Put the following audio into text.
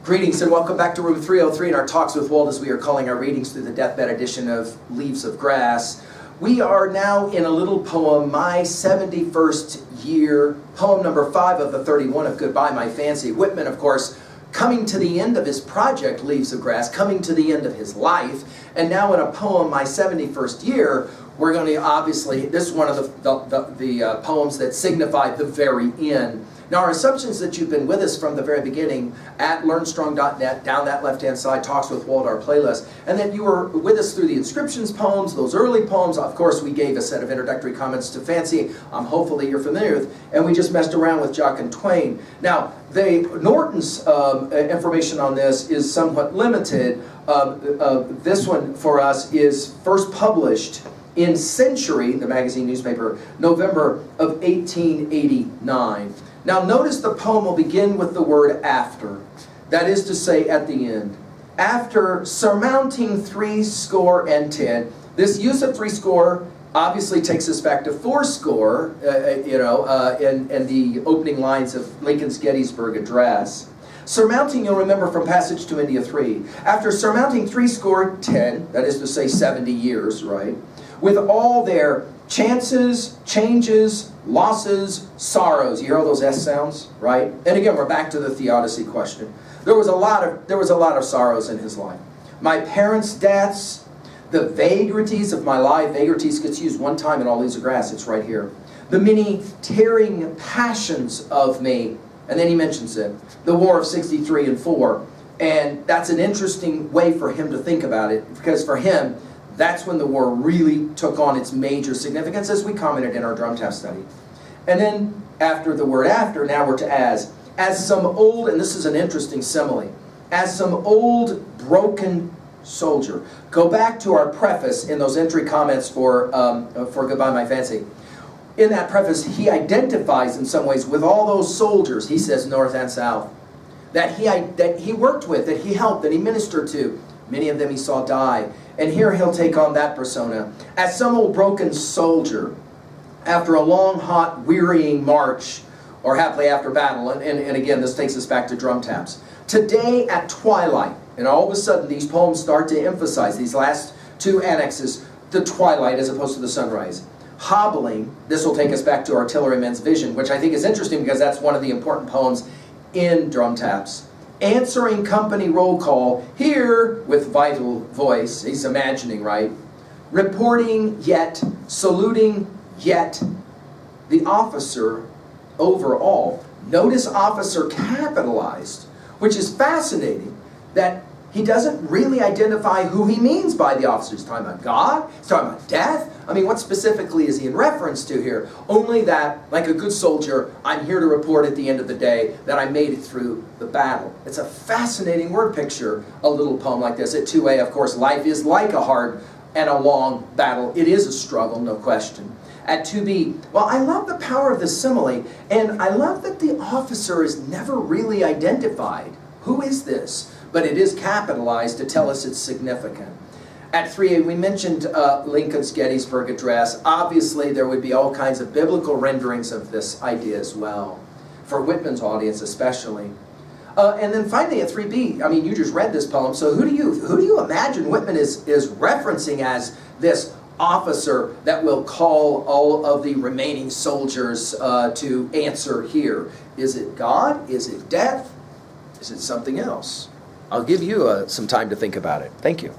Greetings and welcome back to room 303 in our Talks with Walt, as we are calling our readings through the deathbed edition of Leaves of Grass. We are now in a little poem, My 71st Year, poem number 5 of the 31 of Goodbye My Fancy. Whitman, of course, coming to the end of his project, Leaves of Grass, coming to the end of his life, and now in a poem, My 71st Year, we're going to obviously, this is one of the poems that signify the very end. Now, our assumption is that you've been with us from the very beginning at learnstrong.net, down that left-hand side, Talks with Walt, our playlist, and that you were with us through the inscriptions poems, those early poems. Of course, we gave a set of introductory comments to Fancy, hopefully you're familiar with, and we just messed around with Jock and Twain. Now, Norton's information on this is somewhat limited. This one for us is first published in Century, the magazine newspaper, November of 1889. Now notice the poem will begin with the word after. That is to say, at the end. After surmounting 70. This use of 70 obviously takes us back to 40, in the opening lines of Lincoln's Gettysburg Address. Surmounting, you'll remember from Passage to India 3. After surmounting 70, that is to say 70 years, right? With all their chances, changes, losses, sorrows. You hear all those S sounds, right? And again, we're back to the theodicy question. There was a lot of sorrows in his life. My parents' deaths, the vagaries of my life. Vagaries gets used one time in all Leaves of Grass. It's right here. The many tearing passions of me. And then he mentions it. The War of 63 and 4. And that's an interesting way for him to think about it, because for him, that's when the war really took on its major significance, as we commented in our drum tap study. And then after the word after, now we're to as some old, and this is an interesting simile, as some old broken soldier. Go back to our preface in those entry comments for Goodbye My Fancy. In that preface, he identifies in some ways with all those soldiers, he says North and South, that he worked with, that he helped, that he ministered to. Many of them he saw die. And here he'll take on that persona. As some old broken soldier, after a long, hot, wearying march, or happily after battle, and again, this takes us back to drum taps. Today at twilight, and all of a sudden these poems start to emphasize, these last two annexes, the twilight as opposed to the sunrise. Hobbling, this will take us back to Artilleryman's Vision, which I think is interesting because that's one of the important poems in drum taps. Answering company roll call, here with vital voice, he's imagining, right? Reporting yet, saluting yet, the officer overall. Notice officer capitalized, which is fascinating, that he doesn't really identify who he means by the officer. He's talking about God, he's talking about death. I mean, what specifically is he in reference to here? Only that, like a good soldier, I'm here to report at the end of the day that I made it through the battle. It's a fascinating word picture, a little poem like this. At 2A, of course, life is like a hard and a long battle. It is a struggle, no question. At 2B, well, I love the power of the simile, and I love that the officer is never really identified. Who is this? But it is capitalized to tell us it's significant. At 3A, we mentioned Lincoln's Gettysburg Address. Obviously, there would be all kinds of biblical renderings of this idea as well, for Whitman's audience especially. And then finally at 3B, I mean, you just read this poem, so who do you imagine Whitman is referencing as this officer that will call all of the remaining soldiers to answer here? Is it God? Is it death? Is it something else? I'll give you some time to think about it. Thank you.